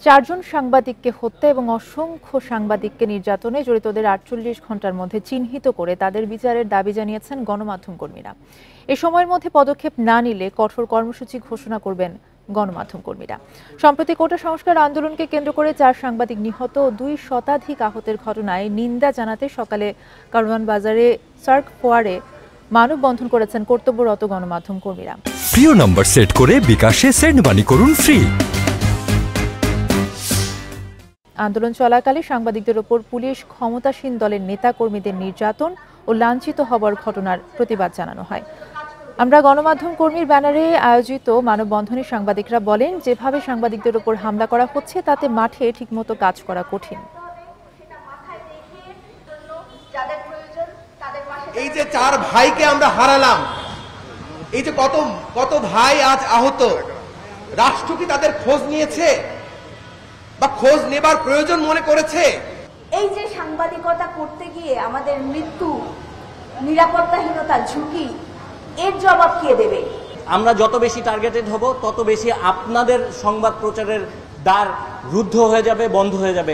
চারজন সাংবাদিককে হত্যা এবং অসংখ্য সাংবাদিককে নির্যাতনে জড়িতদের ৪৮ ঘণ্টার মধ্যে চিহ্নিত করে তাদের বিচারের দাবি জানিয়েছেন গণমাধ্যম কর্মীরা। এ সময়ের মধ্যে পদক্ষেপ না নিলে কঠোর কর্মসূচি ঘোষণা করবেন গণমাধ্যম কর্মীরা। সম্প্রতি কোটা সংস্কার আন্দোলনকে কেন্দ্র করে ৪ সাংবাদিক নিহত ও ২ শতাধিক আহতের ঘটনায় নিন্দা জানাতে সকালে কারওয়ান বাজারে সার্ক ফোয়ারে মানববন্ধন করেছেন কর্তব্যরত গণমাধ্যম কর্মীরা। প্রিয় নম্বর সেট করে বিকাশে সেন্ড মানি করুন ফ্রি। আন্দোলন চলাকালে সাংবাদিকদের ওপর পুলিশ ক্ষমতাসীন দলের নেতা কর্মীদের নির্যাতন ও লাঞ্ছিত হবার ঘটনার প্রতিবাদ জানানো হয়। আমরা গণমাধ্যম কর্মীর ব্যানারে আয়োজিত মানববন্ধনে সাংবাদিকরা বলেন, যেভাবে সাংবাদিকদের ওপর হামলা করা হচ্ছে তাতে মাঠে ঠিকমতো কাজ করা কঠিন। এই যে ৪ ভাইকে আমরা হারালাম, এই যে কত ভাই আজ আহত, রাষ্ট্র কি তাদের খোঁজ নিয়েছে বা খোঁজ নেবার প্রয়োজন মনে করেছে? এই যে সাংবাদিকতা করতে গিয়ে আমাদের মৃত্যু, নিরাপত্তাহীনতা, ঝুঁকি, এর জবাব কে দেবে? আমরা যত বেশি টার্গেটেড হব তত বেশি আপনাদের সংবাদ প্রচারের দ্বার রুদ্ধ হয়ে যাবে, বন্ধ হয়ে যাবে।